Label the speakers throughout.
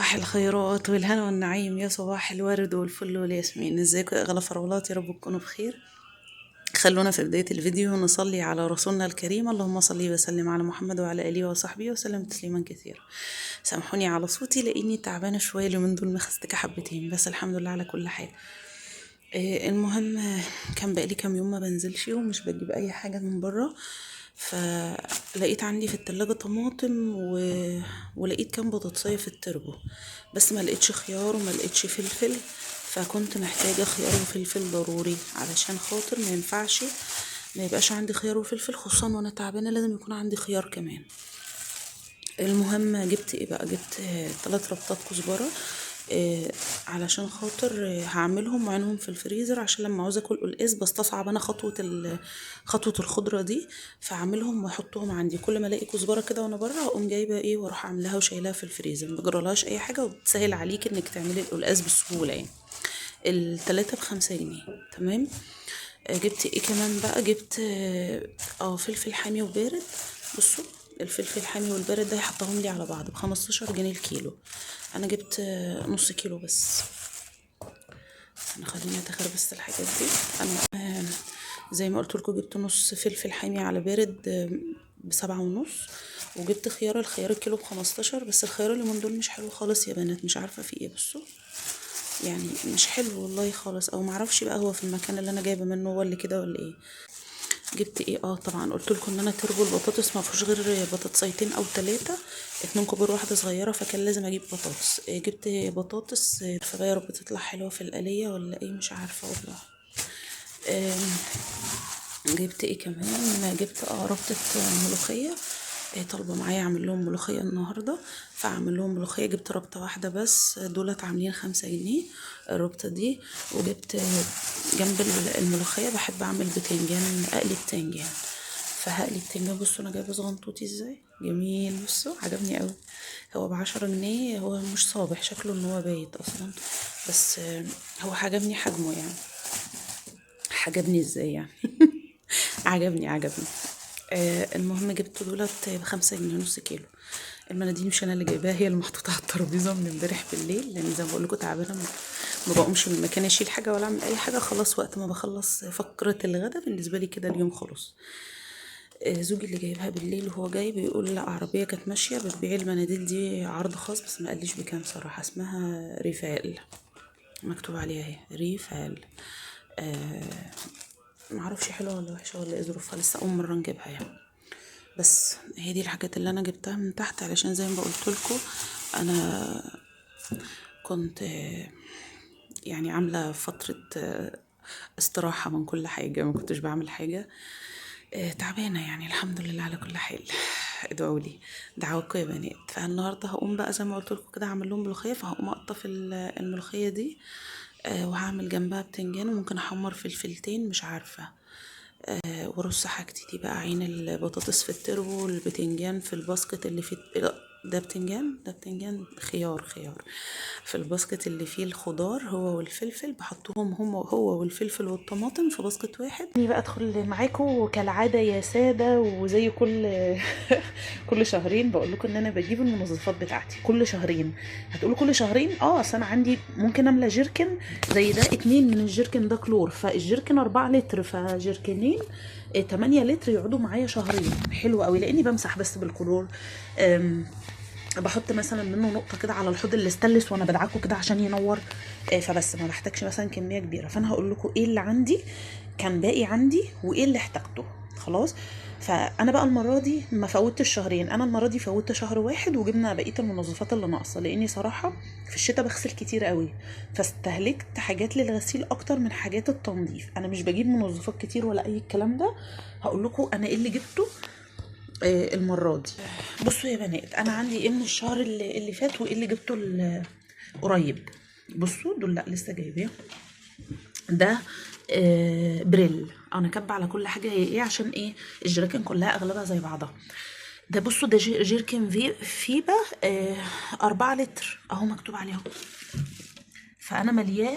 Speaker 1: صباح الخيرات والهنا والنعيم، يا صباح الورد والفل والياسمين. ازيكم يا اغلى فراولات؟ يا رب تكونوا بخير. خلونا في بداية الفيديو نصلي على رسولنا الكريم. اللهم صل وسلم على محمد وعلى آله وصحبه وسلم تسليما كثيرا. سامحوني على صوتي لاني تعبانة شوية اليومين دول، مخستكة حبتين، بس الحمد لله على كل حال. المهم كان بقالي كام يوم ما بنزلش ومش بجيب اي حاجة من بره، فلقيت عندي في التلاجة طماطم ولقيت كام بطاطسية في التربو، بس ما لقيتش خيار وما لقيتش فلفل، فكنت محتاجة خيار وفلفل ضروري علشان خاطر ما ينفعش ما يبقاش عندي خيار وفلفل، خصوصا وانا تعبانة لازم يكون عندي خيار كمان. المهم جبت ايه بقى، جبت 3 ربطات كزبرة، علشان خاطر هعملهم وعينهم في الفريزر، عشان لما عاوزه اكل قلقاس بستصعب انا خطوه الخضره دي، فاعملهم واحطهم عندي. كل ما الاقي كزبره كده وانا بره اقوم جايبه ايه واروح عاملاها وشايلاها في الفريزر، ما بجرالهاش اي حاجه وبتسهل عليك انك تعملي القلقاس بسهوله يعني. التلاتة ب5 جنيه. تمام. جبت ايه كمان بقى، جبت فلفل حامي وبارد. بصوا، الفلفل الحامي والبارد ده يحطهم لي على بعض ب15 جنيه الكيلو. انا جبت نص كيلو بس. انا خليني اتخر بس الحاجات دي. انا زي ما قلت لكم جبت نص فلفل حامي على بارد ب7.5، وجبت الخيار الكيلو ب15. بس الخيار اللي من دول مش حلو خالص يا بنات، مش عارفه في ايه. بصوا يعني مش حلو والله خالص، او معرفش بقى هو في المكان اللي انا جايبه منه هو اللي كده ولا ايه. جبت ايه، طبعا قلت لكم ان انا تربو البطاطس ما فيهوش غير بطاطسيتين او 3، 2 كبار واحده صغيره، فكان لازم اجيب بطاطس. جبت بطاطس فبقى يا رب تطلع حلوه في القليه ولا ايه، مش عارفه والله. جبت ايه كمان، جبت ربطة ملوخية. طالبة معايا اعمل لهم ملوخية النهاردة، فاعمل لهم ملوخية. جبت ربطة واحدة بس، دولت عاملين 5 جنيه الربطة دي. وجبت جنب الملوخية بحب اعمل بتنجان، اقلي بتنجان، فهقلي بتنجان. بصوا انا جايبه صغنطوطي ازاي جميل، بصوا عجبني قوي. هو ب10 جنيه، هو مش صابح شكله ان هو بايت اصلا، بس هو عجبني حجمه يعني. عجبني ازاي يعني عجبني. المهم جبت دولت ب5 جنيه نص كيلو. المناديل مش انا اللي جايباها، هي اللي محطوطه على الترابيزه من امبارح بالليل، لان زي ما بقول لكم تعبانه، ما بقومش من مكاني اشيل حاجه ولا اعمل اي حاجه. خلاص وقت ما بخلص فقره الغدا بالنسبه لي كده اليوم خلاص. زوجي اللي جايبها بالليل وهو جاي بيقول لا، عربيه كانت ماشيه بتبيع المناديل دي عرض خاص، بس ما قاليش بكام صراحه. اسمها ريفال، مكتوب عليها اهي ريفال. معرفش حلوه ولا وحشه ولا ايه ظروفها، لسه اول مره نجيبها يعني. بس هي دي الحاجات اللي انا جبتها من تحت، علشان زي ما قلت لكم انا كنت يعني عامله فتره استراحه من كل حاجه، ما كنتش بعمل حاجه. تعبانه يعني، الحمد لله على كل حال. ادعوا لي دعواتكم يا بنات. فالنهارده هقوم بقى زي ما قلت لكم كده اعمل لهم ملوخيه، فهقوم اقطف الملوخيه دي، وهعمل جنبها بتنجان، وممكن احمر فلفلتين مش عارفه. ورص حاجتي دي بقى، عين البطاطس في التربو والبتنجان في الباسكت اللي فيه، لا ده بتنجان خيار في الباسكت اللي فيه الخضار، هو والفلفل بحطهم هو والفلفل والطماطم في باسكت واحد. اني بقى ادخل معاكم كالعاده يا ساده، وزي كل كل شهرين بقول لكم ان انا بجيب المنظفات بتاعتي كل شهرين. هتقولوا كل شهرين؟ اصل انا عندي ممكن املى جيركن زي ده، 2 من الجيركن ده كلور، فالجيركن 4 لتر، فجيركنين 8 لتر يقعدوا معايا شهرين. حلو قوي لاني بمسح بس بالكلور. بحط مثلا منه نقطه كده على الحوض الاستانلس وانا بدعكه كده عشان ينور. فبس ما بحتاجش مثلا كميه كبيره. فانا هقول لكم ايه اللي عندي كان باقي عندي وايه اللي احتاجته خلاص. فانا بقى المره دي ما فوتش شهرين، انا المره دي فوتت شهر واحد، وجبنا بقيه المنظفات اللي ناقصه، لاني صراحه في الشتاء بغسل كتير قوي، فاستهلكت حاجات للغسيل اكتر من حاجات التنظيف. انا مش بجيب منظفات كتير ولا اي الكلام ده. هقول لكم انا ايه اللي جبته المره دي. بصوا يا بنات، انا عندي ايه من الشهر اللي فات وايه اللي جبته قريب. بصوا دول لا لسه جايباه. ده بريل. انا كاتبه على كل حاجه هي ايه، عشان ايه الجراكن كلها اغلبها زي بعضها. ده بصوا ده جيركن فيبا 4 لتر اهو مكتوب عليه اهو. فانا ملياه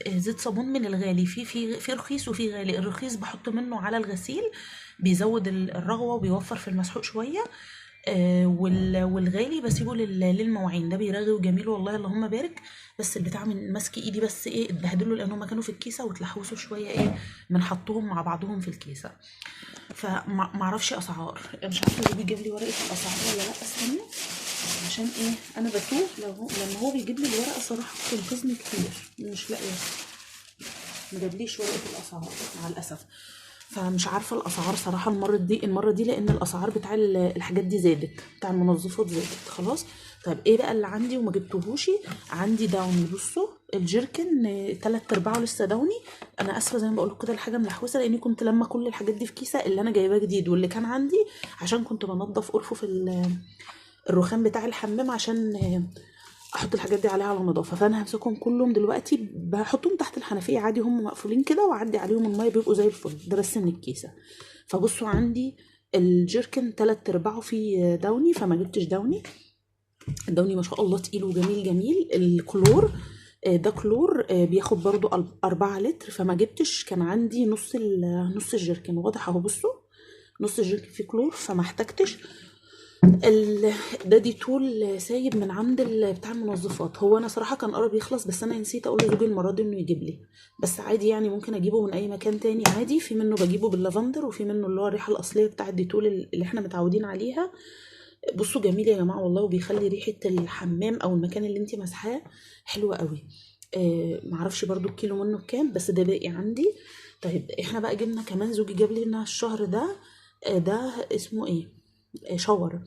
Speaker 1: زيت صابون من الغالي، في رخيص وفي غالي. الرخيص بحط منه على الغسيل، بيزود الرغوه وبيوفر في المسحوق شويه. والغالي بسيبه للمواعين، ده بيرغي وجميل والله اللهم بارك. بس البتاع من ماسك ايدي بس ايه اتبهدلوا لان هما كانوا في الكيسه واتلحوسوا شويه ايه من حطهم مع بعضهم في الكيسه. فما اعرفش اسعار، مش عارفه اللي بيجيب لي ورقه الاسعار ولا لا. استنى عشان ايه انا بتوه لما هو بيجيب لي الورقه صراحه بتنقذني كتير. مش لاقيه، ما جابليش ورقه الاسعار مع الاسف. فمش عارفه الاسعار صراحه المره دي لان الاسعار بتاع الحاجات دي زادت، بتاع المنظفات زادت خلاص. طيب ايه بقى اللي عندي وما جبتهوش؟ عندي داوني. بصوا الجيركن 3/4 لسه داوني. انا اسفه زي ما بقول كده الحاجه ملحوسه لاني كنت لما كل الحاجات دي في كيسه اللي انا جايباه جديد واللي كان عندي عشان كنت بنضف ارفف الرخام بتاع الحمام عشان احط الحاجات دي عليها على نظافه. فانا همسكهم كلهم دلوقتي بحطهم تحت الحنفيه عادي هم مقفولين كده واعدي عليهم الميه بيبقوا زي الفل. ده بس من الكيسه. فبصوا عندي الجيركن 3/4 فيه داوني فما جبتش داوني. الداوني ما شاء الله تقيل وجميل جميل. الكلور ده كلور بياخد برضو 4 لتر فما جبتش. كان عندي نص الجيركن واضح اهو. بصوا نص الجيركن فيه كلور فما احتجتش. ده ديتول سايب من عند بتاع المنظفات. هو انا صراحه كان قرب يخلص بس انا نسيت اقول لزوجي المره دي انه يجيب لي. بس عادي يعني ممكن اجيبه من اي مكان تاني عادي. في منه بجيبه باللافندر وفي منه اللي هو الريحه الاصليه بتاع الديتول اللي احنا متعودين عليها. بصوا جميل يا جماعه والله وبيخلي ريحه الحمام او المكان اللي انت مسحاه حلوه قوي. معرفش برضو الكيلو منه بكام بس ده باقي عندي. طيب احنا بقى جبنا كمان زوجي جاب لنا الشهر ده ده اسمه ايه شاور.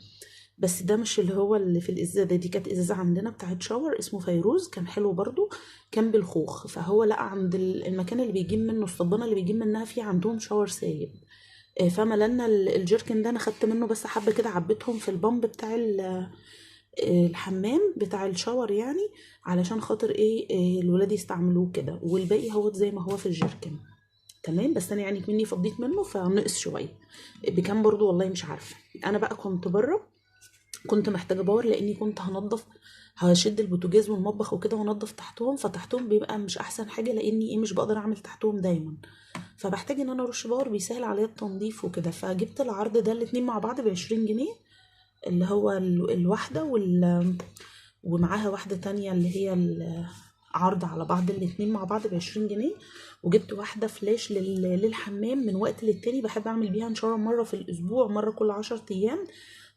Speaker 1: بس ده مش اللي هو اللي في الازازه دي كانت ازازه عندنا بتاعت شاور اسمه فيروز كان حلو برضو. كان بالخوخ. فهو لقى عند المكان اللي بيجيب منه الصبانه اللي بيجيب منها فيه عندهم شاور سايب. فملنا الجيركن ده انا خدت منه بس حبه كده عبيتهم في البامب بتاع الحمام بتاع الشاور يعني علشان خاطر ايه الولاد يستعملوه كده. والباقي هو زي ما هو في الجيركن تمام. بس انا يعني مني فضيت منه فنقص شويه بكام برضو والله مش عارفه. انا بقى كنت بره كنت محتاجه باور لاني كنت هشد البوتاجاز والمطبخ وكده وانضف تحتهم. فتحتهم بيبقى مش احسن حاجه لاني مش بقدر اعمل تحتهم دايما. فبحتاج ان انا ارش باور بيسهل عليا التنظيف وكده. فجبت العرض ده الاتنين مع بعض ب20 جنيه اللي هو الواحده ومعاها واحده تانية اللي هي عرض على بعض الاتنين مع بعض ب20 جنيه. وجبت واحدة فلاش للحمام من وقت للتاني بحب اعمل بيها نشارة مرة في الاسبوع مرة كل 10 ايام.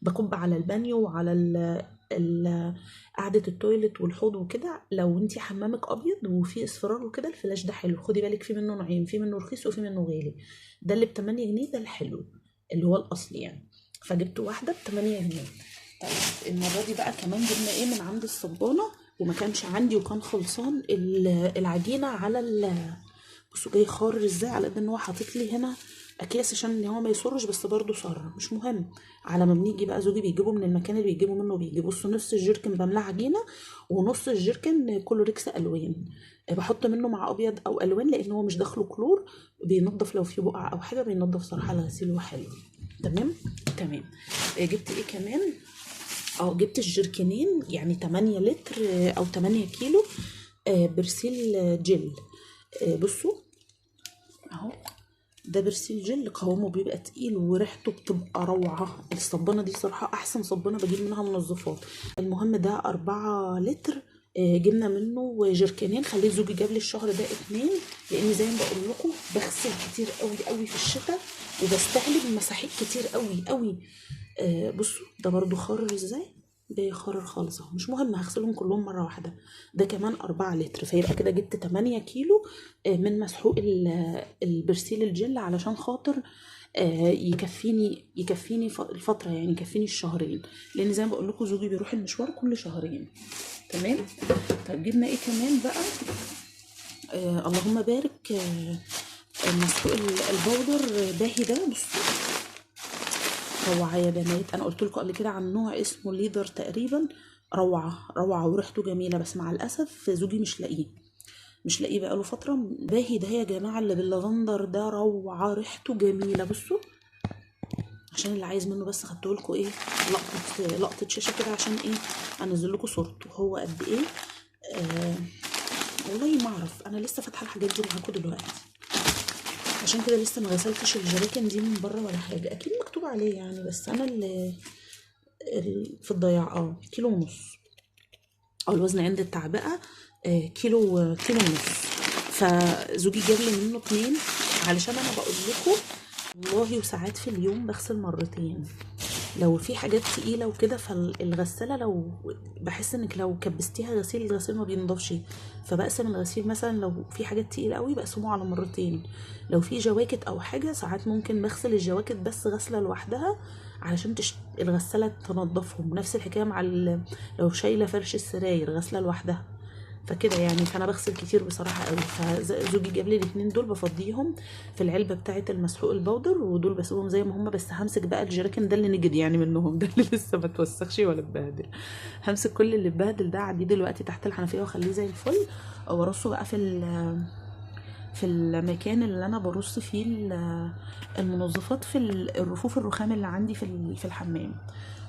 Speaker 1: بكب على البانيو وعلى قعدة التويلت والحوض وكده. لو انتي حمامك ابيض وفيه اصفرار وكده الفلاش ده حلو. خدي بالك في منه نوعين في منه رخيص وفي منه غالي. ده اللي ب8 جنيه ده الحلو اللي هو الاصلي يعني. فجبت واحدة ب8 جنيه. طيب المرة دي بقى كمان جبنا ايه من عند الصبانة وما كانش عندي وكان خلصان العجينة على بصوا جاي خار ازاي على قد ان هو حاطط لي هنا اكياس عشان ان هو ما يصرش بس برضه صر مش مهم. على ما بنيجي بقى زوجي بيجيبه من المكان اللي بيجيبه منه بيجي. بصوا نص الجيركن بملاه عجينه ونص الجيركن كلوريكس الوان. بحط منه مع ابيض او الوان لان هو مش داخله كلور بينضف لو في بقع او حاجه بينضف صراحه الغسيل وحلو تمام. تمام. جبت ايه كمان جبت الجيركنين يعني 8 لتر او 8 كيلو برسيل جل. بصوا اهو ده برسيل جل قوامه بيبقى تقيل وريحته بتبقى روعة. الصبانة دي صراحة احسن صبانة بجيب منها منظفات. المهم ده 4 لتر جبنا منه جيركنين. خليت زوجي جاب لي الشهر ده 2 لان زي ما بقول لكم بغسل كتير قوي قوي في الشتاء وبستهلك مساحيق كتير قوي قوي. بصوا ده برضو خارر ازاي بيخرر خالص اهو مش مهم هغسلهم كلهم مره واحده. ده كمان 4 لتر فيبقى كده جبت 8 كيلو من مسحوق البرسيل الجل علشان خاطر يكفيني الفتره يعني يكفيني الشهرين لان زي ما بقول لكم زوجي بيروح المشوار كل شهرين تمام. طيب جبنا ايه كمان بقى اللهم بارك مسحوق البودر باهي ده. بصوا روعة يا بنات. انا قلت لكم قبل كده عن نوع اسمه ليدر تقريبا. روعة روعة وريحته جميلة بس مع الاسف زوجي مش لاقيه بقاله فترة. باهي ده يا جماعة اللي باللافندر ده روعة ريحته جميلة. بصوا عشان اللي عايز منه بس خدته لكم ايه لقطة شاشة كده عشان ايه انزل لكم صورته هو قد ايه. والله ما اعرف انا لسه فاتحة الحاجات دي معاكم دلوقتي عشان كده لسه ما غسلتش الجراكن دي من بره ولا حاجه. اكيد مكتوب عليه يعني بس انا اللي في الضياع كيلو ونص، او الوزن عند التعبئة كيلو ونص. فزوجي جاب لي منه 2 علشان انا بقول لكم والله، وساعات في اليوم بغسل مرتين لو في حاجات تقيلة وكده. فالغسالة لو بحس انك لو كبستيها غسيل، الغسيل ما بينضفش، فبقسم الغسيل مثلا لو في حاجات تقيلة قوي بقسمه على مرتين. لو في جواكت او حاجة ساعات ممكن بغسل الجواكت بس غسلة لوحدها علشان الغسالة تنضفهم. نفس الحكاية مع لو شايلة فرش السراير غسلة لوحدها. فكده يعني، فانا بغسل كتير بصراحه قوي. فزوجي جاب لي الاتنين دول بفضيهم في العلبه بتاعه المسحوق البودر، ودول بسيبهم زي ما هم. بس همسك بقى الجراكن ده اللي نجد يعني منهم، ده اللي لسه ما توسخش ولا اتبهدل. همسك كل اللي اتبهدل ده اعديه دلوقتي تحت الحنفيه واخليه زي الفل، وارصه بقى في المكان اللي انا برص فيه المنظفات، في الرفوف الرخام اللي عندي في الحمام.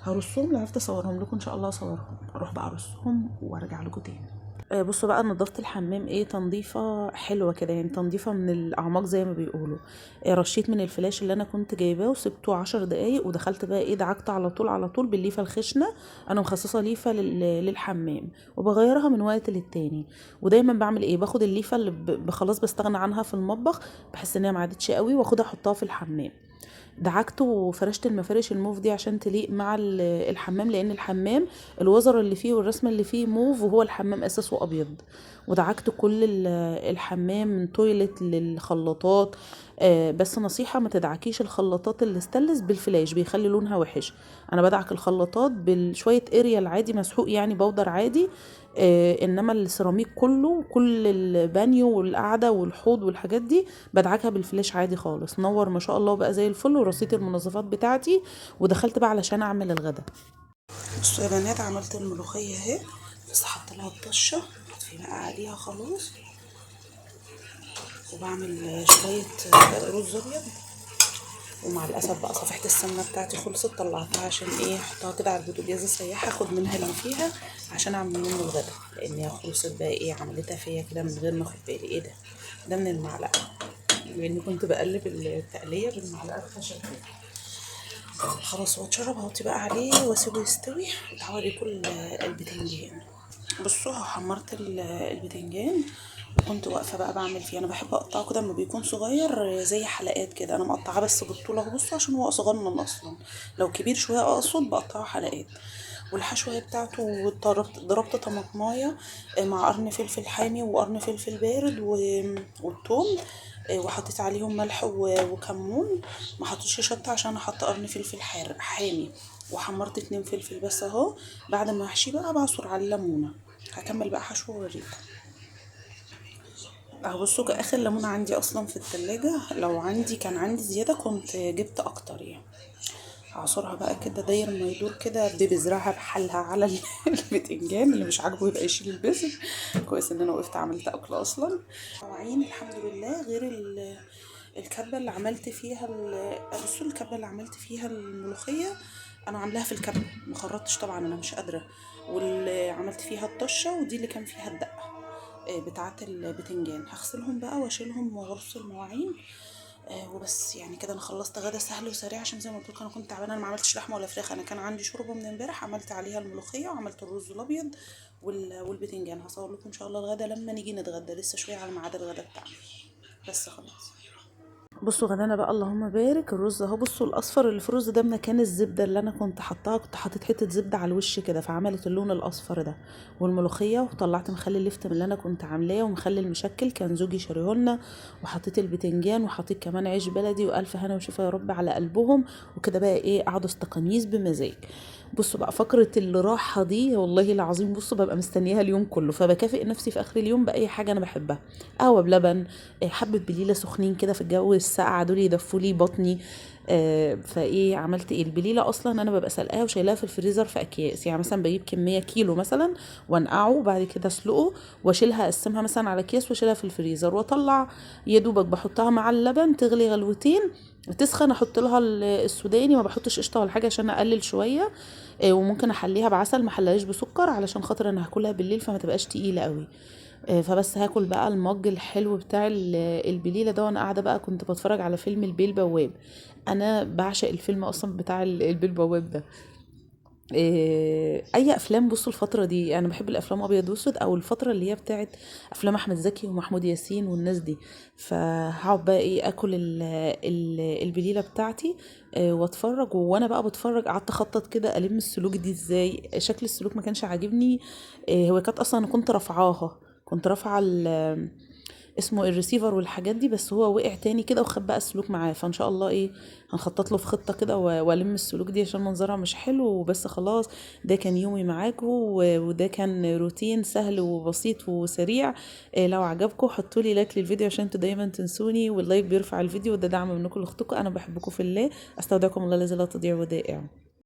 Speaker 1: هرصهم، لو عرفت اصورهم لكم ان شاء الله اصورهم، اروح بقى ارصهم وارجع لكم تاني. بصوا بقى، نظافة الحمام تنظيفة حلوة كده يعني، تنظيفة من الأعماق زي ما بيقولوا. رشيت من الفلاش اللي أنا كنت جايباه وسبته 10 دقايق، ودخلت بقى دعكت على طول على طول بالليفة الخشنة. أنا مخصصة ليفة للحمام، وبغيرها من وقت للتاني. ودايما بعمل باخد الليفة اللي خلاص بستغنى عنها في المطبخ، بحس ان هي معدتش قوي، واخدها احطها في الحمام. دعكت وفرشت المفارش الموف دي عشان تليق مع الحمام، لان الحمام الوزر اللي فيه والرسمه اللي فيه موف، وهو الحمام اساسه ابيض. ودعكت كل الحمام من تويلت للخلاطات. بس نصيحه، ما تدعكيش الخلاطات الاستانلس بالفلاش، بيخلي لونها وحش. انا بدعك الخلاطات بشويه اريال عادي مسحوق يعني بودر عادي. انما السيراميك كله، كل البانيو والقعده والحوض والحاجات دي بدعكها بالفلاش عادي خالص. نور ما شاء الله بقى زي الفل، ورصيت المنظفات بتاعتي ودخلت بقى علشان اعمل الغدا. بصوا يا بنات، عملت الملوخيه اهي، بس حط لها الطشه، في بقى عليها خلاص. وبعمل شويه رز ابيض. ومع الاسف بقى صفيحه السمنه بتاعتي خلصت، طلعتها عشان احطها كده على البوتاجاز اسيحها، اخد منها اللي فيها عشان اعمل منه الغدا، لان هي خلصت بقى عملتها فيا كده من غير ما اخد بالي. ده من المعلقه، لاني كنت بقلب التقليه بالمعلقه الخشب. خلاص، واتشرب احط بقى عليه واسيبه يستوي. وهوريكم البتنجان. بصوا، حمرت البتنجان، وكنت واقفه بقى بعمل فيه. انا بحب اقطعه كده لما بيكون صغير زي حلقات كده. انا مقطعاه بس بالطول اهو، بصوا عشان هو صغنن اصلا. لو كبير شويه اقصد بقطعه حلقات. والحشوه بتاعته ضربت طماطمايه مع قرن فلفل حامي وقرن فلفل بارد والثوم. وحطيت عليهم ملح وكمون. ما حطيتش شطه عشان احط قرن فلفل حامي. وحمرت 2 فلفل بس اهو. بعد ما احشيه بقى بعصر على الليمونه. هكمل بقى حشو واوريكم اهو. بصوا، اخر ليمونه عندي اصلا في التلاجة، لو كان عندي زياده كنت جبت اكتر يعني. هعصرها بقى كده داير ما يدور كده، ببذرها بحالها على البتنجان. اللي مش عاجبه يبقى يشيل البذر. كويس ان انا وقفت عملت اكل اصلا. مواعين الحمد لله، غير الكبه اللي عملت فيها بصوا، الكبه اللي عملت فيها الملوخيه انا عاملاها في الكبه، مخرطتش طبعا، انا مش قادره. واللي عملت فيها الطشه، ودي اللي كان فيها الدقه بتاعه البتنجان. هغسلهم بقى واشيلهم وارص المواعين. وبس يعني كده انا خلصت غدا سهل وسريع، عشان زي ما قلت لكم انا كنت تعبانه. انا ما عملتش لحمه ولا فراخ، انا كان عندي شوربه من امبارح عملت عليها الملوخيه، وعملت الرز الابيض والبتنجان. هصور لكم ان شاء الله الغدا لما نيجي نتغدى، لسه شويه على ميعاد الغدا بتاعنا. بس خلاص. بصوا غدانا بقى، اللهم بارك. الرز اهو، بصوا الاصفر اللي في الرز ده مكان الزبده اللي انا كنت حطاها. كنت حطيت حته زبده على الوش كده فعملت اللون الاصفر ده. والملوخيه، وطلعت مخلل اللفت من اللي انا كنت عاملاه، ومخلل المشكل كان زوجي شاريهولنا. وحطيت البتنجان، وحطيت كمان عيش بلدي، والف هنا وشفا يا رب على قلبهم. وكده بقى قعدوا استقاميس بمزاج. بصوا بقى، فقرة الراحة دي والله العظيم، بصوا ببقى مستنياها اليوم كله. فبكافئ نفسي في آخر اليوم بأي حاجة أنا بحبها. قهوة بلبن، حبة بليلة سخنين كده في الجو الساقع، دول يدفوا لي بطني. عملت البليلة أصلا أنا ببقى سلقاها وشايلاها في الفريزر في أكياس. يعني مثلا بجيب كمية كيلو مثلا، وانقعه، وبعد كده اسلقه، واشيلها اقسمها مثلا على اكياس، واشيلها في الفريزر، واطلع يا دوبك بحطها مع اللبن تغلي غلوتين، تسخن، احط لها السوداني. ما بحطش قشطه ولا حاجه عشان اقلل شويه. وممكن احليها بعسل، ما احلهاش بسكر علشان خاطر انا هاكلها بالليل فما تبقاش تقيله قوي. فبس هاكل بقى المج الحلو بتاع البليله ده، وانا قاعده بقى كنت بتفرج على فيلم البيه البواب. انا بعشق الفيلم اصلا بتاع البيه البواب ده. اي افلام. بصوا الفتره دي انا بحب الافلام ابيض واسود، او الفتره اللي هي بتاعت افلام احمد زكي ومحمود ياسين والناس دي. فهقعد بقى ايه اكل البليله بتاعتي، واتفرج. وانا بقى بتفرج قعدت اخطط كده الم السلوك دي ازاي. شكل السلوك ما كانش عاجبني. هو كانت اصلا انا كنت رافعاها، كنت رافعه اسمه الريسيفر والحاجات دي، بس هو وقع تاني كده وخد بقى السلوك معاه. فان شاء الله ايه هنخطط له في خطة كده والم السلوك دي عشان منظرها مش حلو. وبس خلاص، ده كان يومي معاكم، وده كان روتين سهل وبسيط وسريع. لو عجبكم حطوا لي لايك للفيديو عشان انتوا دايما تنسوني، واللايك بيرفع الفيديو، وده دعم منكم لاختكم. انا بحبكم في الله، استودعكم الله الذي لا تضيع ودائع.